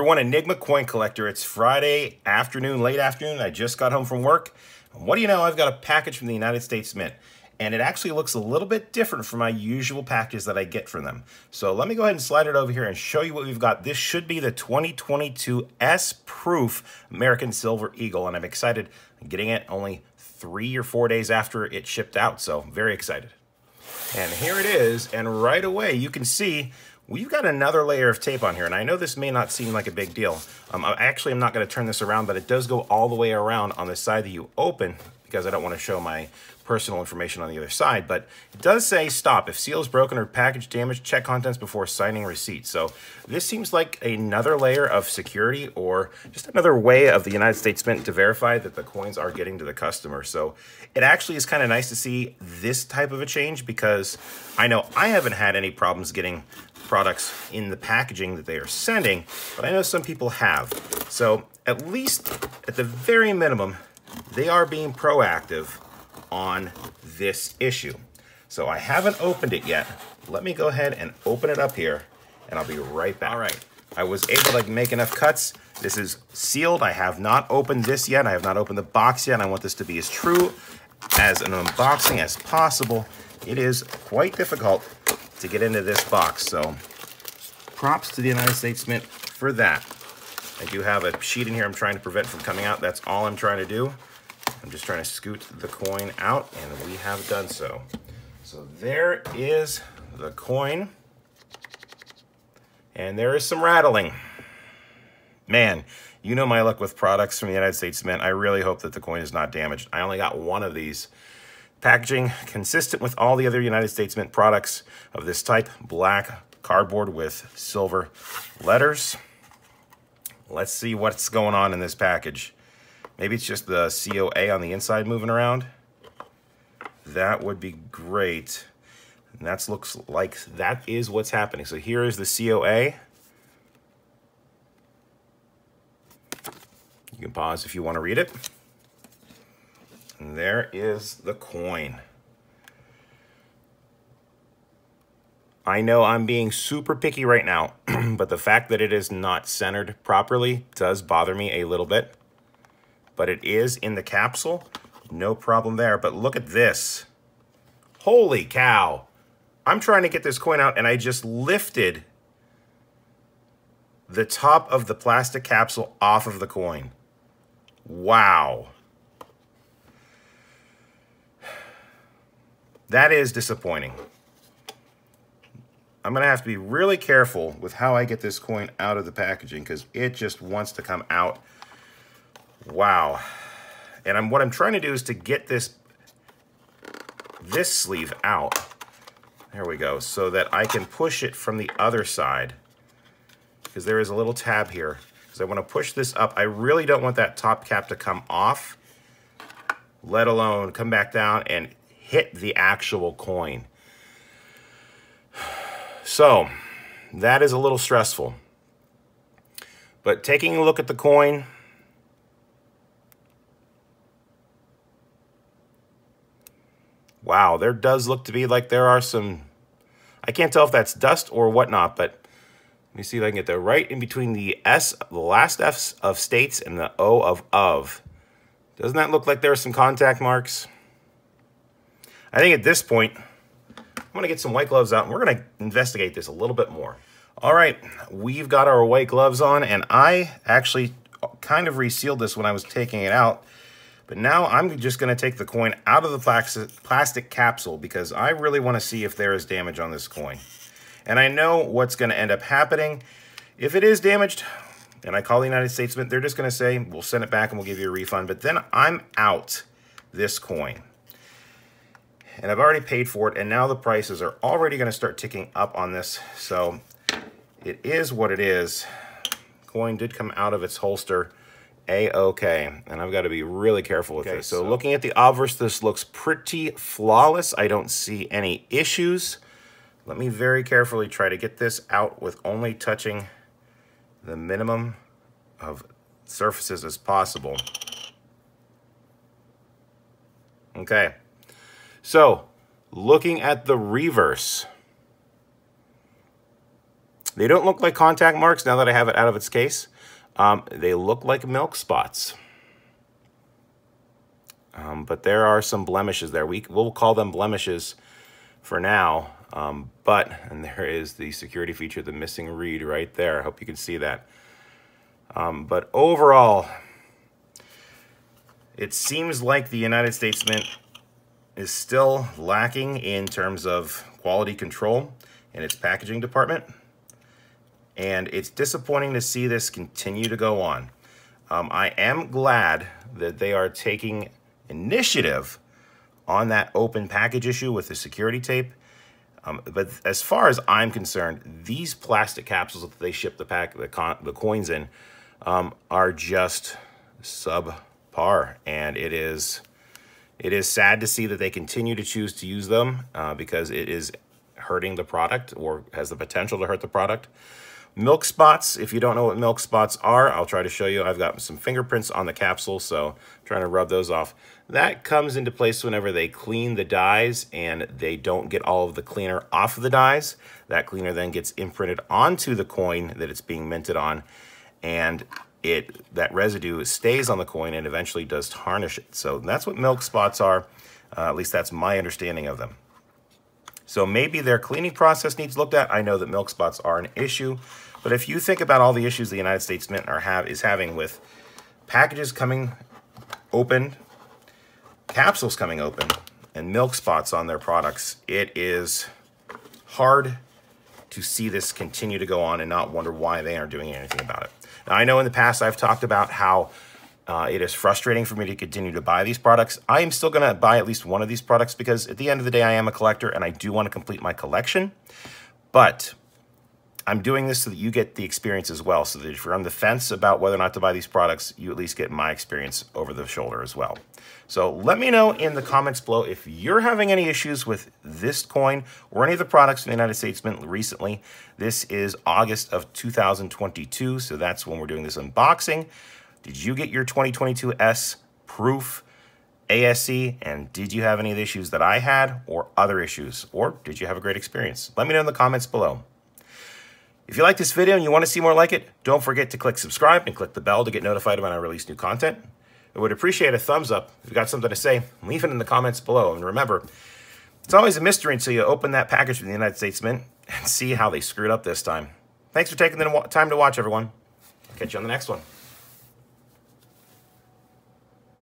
everyone, Enigma Coin Collector. It's Friday afternoon, late afternoon. I just got home from work. What do you know? I've got a package from the United States Mint, and it actually looks a little bit different from my usual packages that I get from them. So let me go ahead and slide it over here and show you what we've got. This should be the 2022 S-Proof American Silver Eagle, and I'm excited. I'm getting it only 3 or 4 days after it shipped out, so very excited. And here it is, and right away you can see we've got another layer of tape on here, and I know this may not seem like a big deal. Actually, I'm not going to turn this around, but it does go all the way around on the side that you open because I don't want to show my personal information on the other side, but it does say stop. If seal is broken or package damaged, check contents before signing receipt. So this seems like another layer of security or just another way of the United States Mint to verify that the coins are getting to the customer. So it actually is kind of nice to see this type of a change because I know I haven't had any problems getting products in the packaging that they are sending, but I know some people have. So at least at the very minimum, they are being proactive on this issue. So I haven't opened it yet. Let me go ahead and open it up here and I'll be right back. All right, I was able to make enough cuts. This is sealed. I have not opened this yet. I have not opened the box yet. I want this to be as true as an unboxing as possible. It is quite difficult to get into this box, so props to the United States Mint for that. I do have a sheet in here I'm trying to prevent from coming out. That's all I'm trying to do. I'm just trying to scoot the coin out, and we have done so. So there is the coin, and there is some rattling. Man, you know my luck with products from the United States Mint. I really hope that the coin is not damaged. I only got one of these. Packaging consistent with all the other United States Mint products of this type, black cardboard with silver letters. Let's see what's going on in this package. Maybe it's just the COA on the inside moving around. That would be great. And that looks like that is what's happening. So here is the COA. You can pause if you want to read it. And there is the coin. I know I'm being super picky right now, but the fact that it is not centered properly does bother me a little bit. But it is in the capsule, no problem there. But look at this. Holy cow. I'm trying to get this coin out and I just lifted the top of the plastic capsule off of the coin. Wow. That is disappointing. I'm going to have to be really careful with how I get this coin out of the packaging because it just wants to come out. Wow. And what I'm trying to do is to get this sleeve out. There we go. So that I can push it from the other side because there is a little tab here. Because I want to push this up. I really don't want that top cap to come off, let alone come back down and hit the actual coin. So that is a little stressful. But taking a look at the coin, wow, there does look to be like there are some, I can't tell if that's dust or whatnot, but let me see if I can get there. Right in between the S, the last F of states and the O of. Doesn't that look like there are some contact marks? I think at this point, I'm going to get some white gloves out, and we're going to investigate this a little bit more. All right, we've got our white gloves on, and I actually kind of resealed this when I was taking it out. But now I'm just going to take the coin out of the plastic capsule because I really want to see if there is damage on this coin. And I know what's going to end up happening. If it is damaged, and I call the United States Mint, they're just going to say, we'll send it back and we'll give you a refund. But then I'm out this coin. And I've already paid for it, and now the prices are already going to start ticking up on this. So it is what it is. Coin did come out of its holster A-okay, and I've got to be really careful with this. So looking at the obverse, this looks pretty flawless. I don't see any issues. Let me very carefully try to get this out with only touching the minimum of surfaces as possible. Okay. So, looking at the reverse, they don't look like contact marks now that I have it out of its case. They look like milk spots. But there are some blemishes there. We'll call them blemishes for now. And there is the security feature, the missing read right there. I hope you can see that. But overall, it seems like the United States Mint is still lacking in terms of quality control in its packaging department. And it's disappointing to see this continue to go on. I am glad that they are taking initiative on that open package issue with the security tape. But as far as I'm concerned, these plastic capsules that they ship the coins in are just subpar. And it is sad to see that they continue to choose to use them because it is hurting the product or has the potential to hurt the product. Milk spots, if you don't know what milk spots are, I'll try to show you. I've got some fingerprints on the capsule, so I'm trying to rub those off. That comes into place whenever they clean the dies and they don't get all of the cleaner off of the dies. That cleaner then gets imprinted onto the coin that it's being minted on, and that residue stays on the coin and eventually does tarnish it. So that's what milk spots are. At least that's my understanding of them. So maybe their cleaning process needs looked at. I know that milk spots are an issue, but if you think about all the issues the United States Mint is having with packages coming open, capsules coming open, and milk spots on their products, it is hard to see this continue to go on and not wonder why they aren't doing anything about it. Now, I know in the past I've talked about how it is frustrating for me to continue to buy these products. I am still going to buy at least one of these products because at the end of the day, I am a collector and I do want to complete my collection. But I'm doing this so that you get the experience as well, so that if you're on the fence about whether or not to buy these products, you at least get my experience over the shoulder as well. So let me know in the comments below if you're having any issues with this coin or any of the products in the United States Mint recently. This is August of 2022, so that's when we're doing this unboxing. Did you get your 2022 S proof ASE, and did you have any of the issues that I had or other issues, or did you have a great experience? Let me know in the comments below. If you like this video and you want to see more like it, don't forget to click subscribe and click the bell to get notified when I release new content. I would appreciate a thumbs up. If you've got something to say, leave it in the comments below. And remember, it's always a mystery until you open that package from the United States Mint and see how they screwed up this time. Thanks for taking the time to watch, everyone. I'll catch you on the next one.